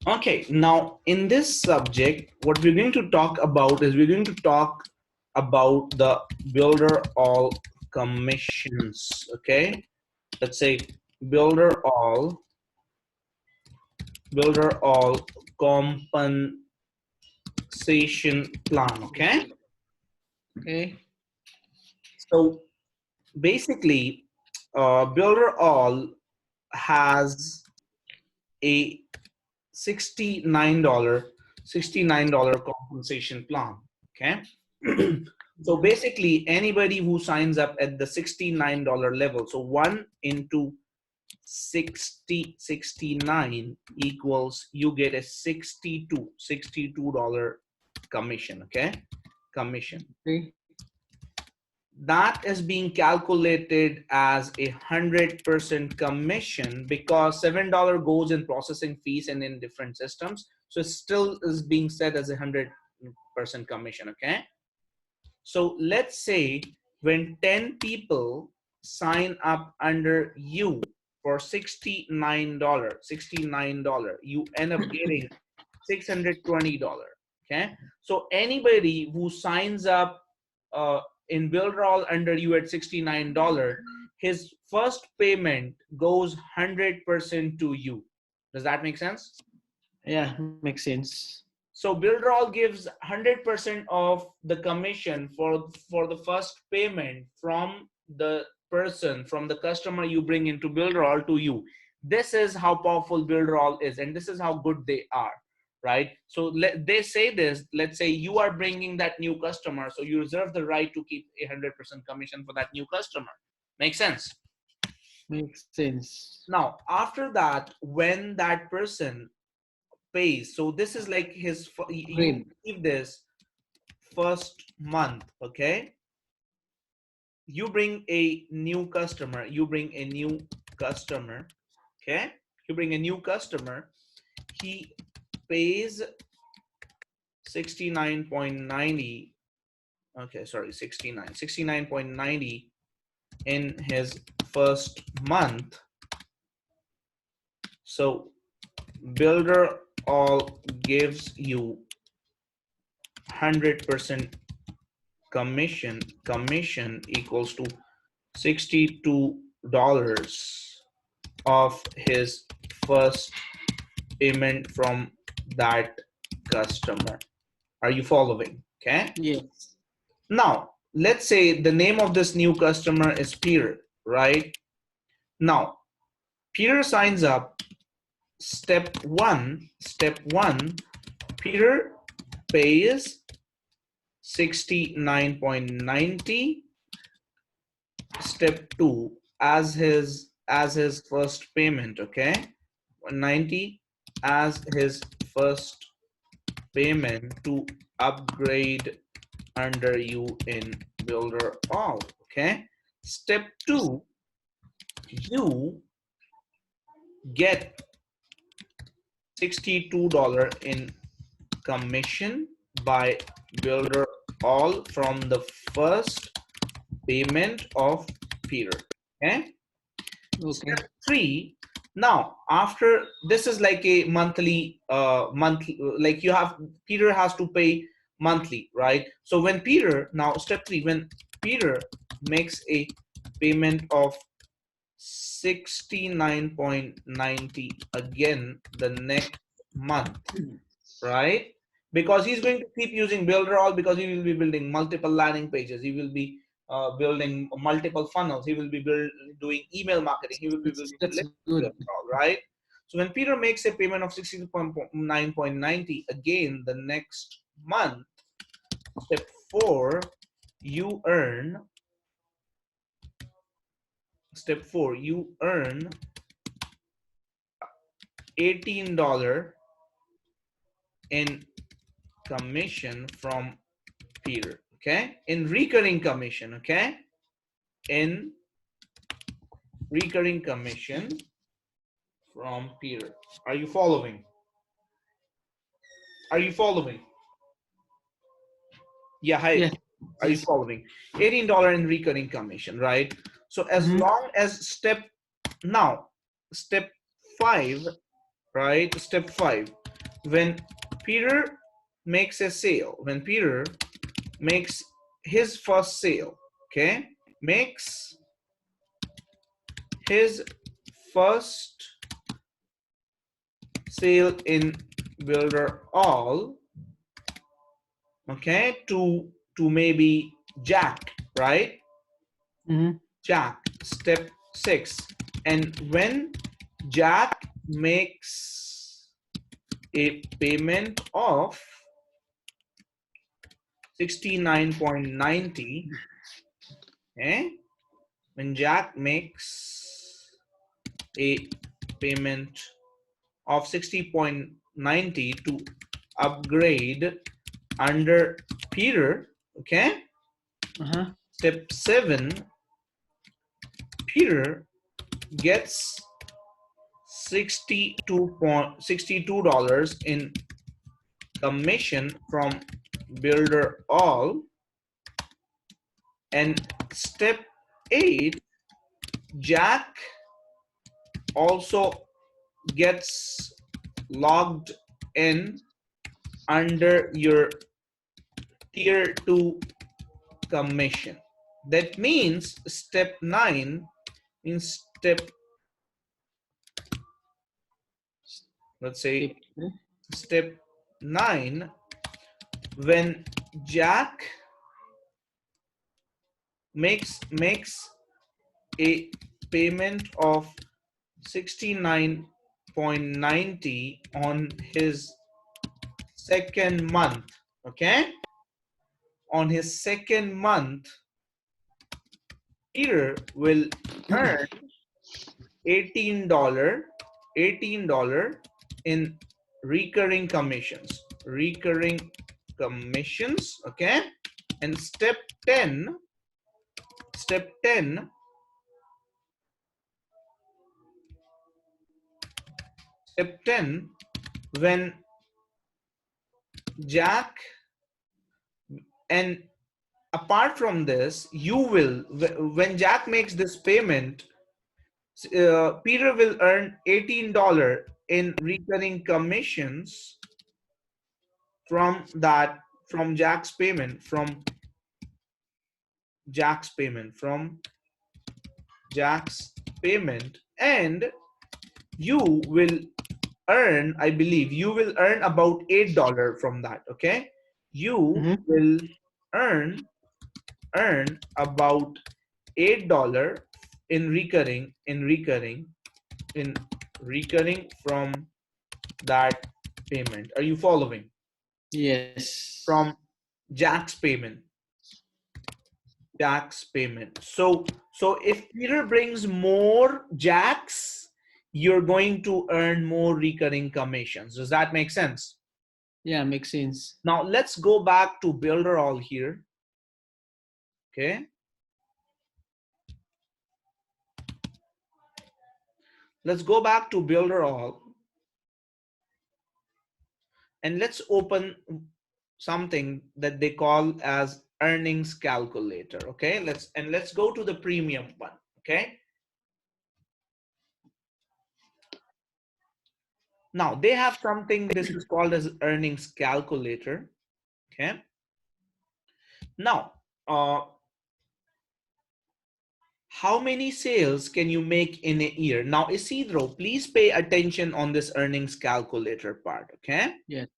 Okay, now in this subject, what we're going to talk about is we're going to talk about the builder all commissions. Okay, let's say builder all compensation plan. Okay, so basically, builder all has a $69 compensation plan. Okay. So basically anybody who signs up at the $69 level, so 1 into 69 equals, you get a $62 commission. Okay, commission. Okay. That is being calculated as 100% commission because $7 goes in processing fees and in different systems, so it still is being set as 100% commission. Okay, so let's say when 10 people sign up under you for $69, you end up getting $620. Okay, so anybody who signs up in Builderall under you at $69, his first payment goes 100% to you. Does that make sense? Yeah, makes sense. So Builderall gives 100% of the commission for the first payment from the person, from the customer you bring into Builderall to you. This is how powerful Builderall is, and this is how good they are, right? So they say this, let's say you are bringing that new customer, so you reserve the right to keep 100% commission for that new customer. Make sense? Makes sense. Now, after that, when that person pays, so this is like his, you receive this first month. Okay, you bring a new customer, okay, you bring a new customer, he pays 69.90, okay, sorry, 69.90 in his first month. So Builder all gives you 100% commission equals to $62 of his first payment from that customer. Are you following? Okay. Yes. Now let's say the name of this new customer is Peter, right? Now Peter signs up. Step one, Peter pays 69.90. Step 2, as his first payment. Okay, 190 as his first payment to upgrade under you in Builder all. Okay, step 2, you get $62 in commission by Builder all from the first payment of Peter. Okay. Step 3. Now, after this is like a monthly, like you have, Peter has to pay monthly, right? So when Peter, now step 3, when Peter makes a payment of 69.90 again the next month, right? Because he's going to keep using Builderall, because he will be building multiple landing pages, he will be building multiple funnels, he will be doing email marketing, he will be building Builderall, right? So when Peter makes a payment of 69.90 again the next month, step 4, you earn $18 in commission from Peter. Okay, in recurring commission. Okay, in recurring commission from Peter. Are you following? Are you following? Yeah, hi. Yeah. Are you following? $18 in recurring commission, right? So as long as step 5, right? Step 5, when Peter makes a sale, when Peter makes his first sale, okay, makes his first sale in Builder All, okay, to maybe Jack, right? Jack, step 6. And when Jack makes a payment of 69.90, okay, when Jack makes a payment of 60.90 to upgrade under Peter, okay, step 7, Peter gets $62 in commission from Builder All. And step 8, Jack also gets logged in under your tier 2 commission. That means step 9 means let's say step 9, when Jack makes a payment of 69.90 on his second month, okay, on his second month, Peter will earn $18 in recurring commissions, okay. And step 10, when Jack, and apart from this, you will, when Jack makes this payment, Peter will earn $18 in recurring commissions from Jack's payment, and you will earn, I believe you will earn about $8 from that, okay. You will earn about $8 in recurring from that payment. Are you following? Yes. From Jack's payment. So if Peter brings more Jacks, you're going to earn more recurring commissions. Does that make sense? Yeah, makes sense. Now let's go back to Builder All here. Okay. Let's go back to Builder All. And let's open something that they call as earnings calculator. Okay. Let's go to the premium one. Okay. Now they have something, this is called as earnings calculator. Okay. Now, how many sales can you make in a year? Now, Isidro, please pay attention on this earnings calculator part. Okay. Yes.